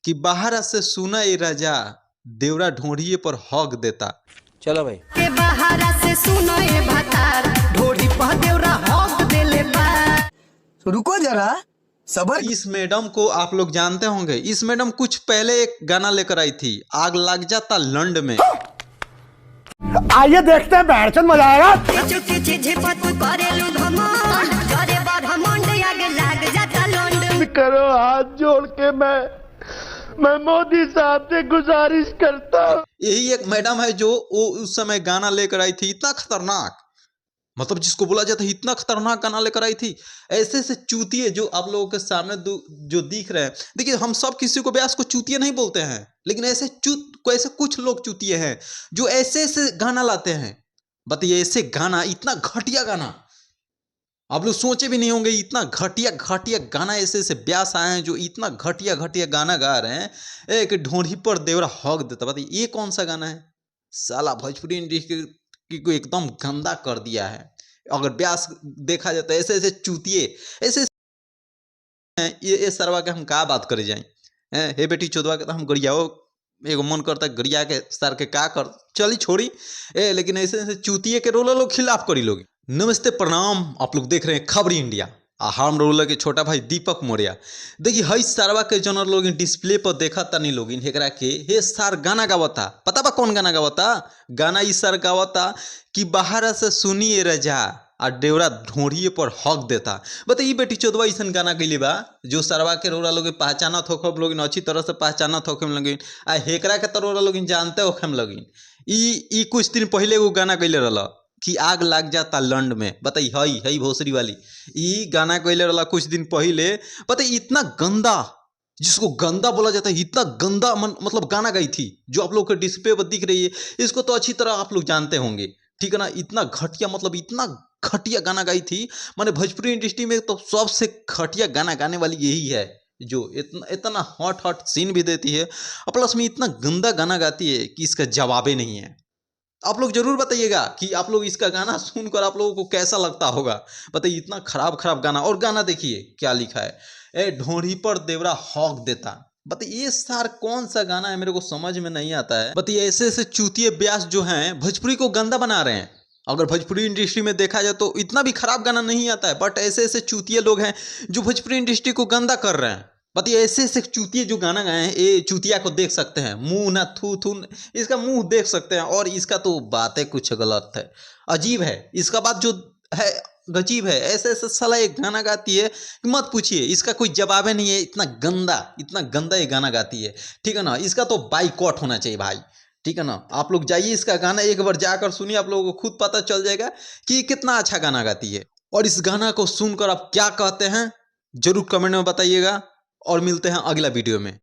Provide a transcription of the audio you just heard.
कि बाहर से सुना ए राजा देवरा ढोढ़िए पर हक देता। चलो भाई के बाहर से सुनो ए भतार ढोढ़ी पर देवरा हक देले बा। रुको जरा सबर। इस मैडम को आप लोग जानते होंगे। इस मैडम कुछ पहले एक गाना लेकर आई थी, आग लग जाता लंड में। आइए देखते हैं बैठचंद मजा आएगा। चुकी चीज़ पर तू करेलू घमंड करे बड़ घमंड आगे लग जाता लंड। करो हाथ जोड़ के मैं मोदी साहब से गुजारिश करता हूँ। यही एक मैडम है जो वो उस समय गाना लेकर आई थी, इतना खतरनाक, मतलब जिसको बोला जाता है इतना खतरनाक गाना लेकर आई थी। ऐसे ऐसे चूतिए जो आप लोगों के सामने जो दिख रहे हैं। देखिए हम सब किसी को व्यास को चूतिए नहीं बोलते हैं, लेकिन ऐसे कुछ लोग चूतिए हैं जो ऐसे ऐसे गाना लाते हैं। बताइए ऐसे गाना, इतना घटिया गाना आप लोग सोचे भी नहीं होंगे। इतना घटिया घटिया गाना ऐसे ऐसे व्यास आए हैं जो इतना घटिया घटिया गाना गा रहे हैं। एक ढोढ़ी पर देवरा हक देता। बताइए ये कौन सा गाना है? साला भोजपुरी इंडस्ट्री को एकदम गंदा कर दिया है। अगर व्यास देखा जाता है ऐसे ऐसे चूतिए ऐसे ये सरवा के हम का बात करे जाए। हे बेटी चोदवा के तो हम गरियाओ एगो मन करता गरिया के सर के का कर चली छोड़ी लेकिन ऐसे ऐसे चूतिए के रोल लोग खिलाफ करी लोग। नमस्ते प्रणाम, आप लोग देख रहे हैं खबरी इंडिया। हम रोल के छोटा भाई दीपक मौर्य। देखिए हई सारवा के जनर लोग डिस्प्ले पर देखा तनी लोग हेकरा के हे सार गाना गावता। पता बा कौन गाना गावता? गाना इस सार गावता कि बाहर से सुनिए रजा आ देवरा ढोढ़िए पर हक देता। बताइए बेटी चौदवा ऐसा गाना गईले बा जो सरवा के रोरा लोग पहचाना थोक लोग अच्छी तरह से पहचाना थोक लगिन आ हेकरा के तरोरा लोग जानते होखम लगिन। ई कुछ दिन पहले वो गाना गईले रहा कि आग लग जाता लंड में। बताइए हई हई भोसरी वाली ई गाना गईले रहा कुछ दिन पहले। बताइए इतना गंदा, जिसको गंदा बोला जाता है, इतना गंदा मतलब गाना गाई थी जो आप लोग के डिस्प्ले पर दिख रही है। इसको तो अच्छी तरह आप लोग जानते होंगे, ठीक है ना। इतना घटिया, मतलब इतना घटिया गाना गाई थी। माने भोजपुरी इंडस्ट्री में तो सबसे घटिया गाना गाने वाली यही है जो इतना हॉट सीन भी देती है और प्लस में इतना गंदा गाना गाती है कि इसका जवाब ही नहीं है। आप लोग जरूर बताइएगा कि आप लोग इसका गाना सुनकर आप लोगों को कैसा लगता होगा। बताइए इतना खराब गाना। और गाना देखिए क्या लिखा है, ए ढोढ़ी पर देवरा हक देता। बताइए ये सार कौन सा गाना है, मेरे को समझ में नहीं आता है। बताइए ऐसे ऐसे चूतिए व्यास जो हैं भोजपुरी को गंदा बना रहे हैं। अगर भोजपुरी इंडस्ट्री में देखा जाए तो इतना भी खराब गाना नहीं आता है, बट ऐसे ऐसे चूतिए लोग हैं जो भोजपुरी इंडस्ट्री को गंदा कर रहे हैं। बताइए ऐसे ऐसे चूतिए जो गाना गाए हैं, ये चूतिया को देख सकते हैं, मुंह ना थू इसका मुंह देख सकते हैं। और इसका तो बातें कुछ गलत है, अजीब है। इसका बात जो है गजीब है। ऐसे ऐसे साला एक गाना गाती है कि मत पूछिए, इसका कोई जवाब नहीं है। इतना गंदा ये गाना गाती है, ठीक है ना। इसका तो बाइकआउट होना चाहिए भाई, ठीक है ना। आप लोग जाइए इसका गाना एक बार जाकर सुनिए, आप लोगों को खुद पता चल जाएगा कि कितना अच्छा गाना गाती है। और इस गाना को सुनकर आप क्या कहते हैं जरूर कमेंट में बताइएगा। और मिलते हैं अगला वीडियो में।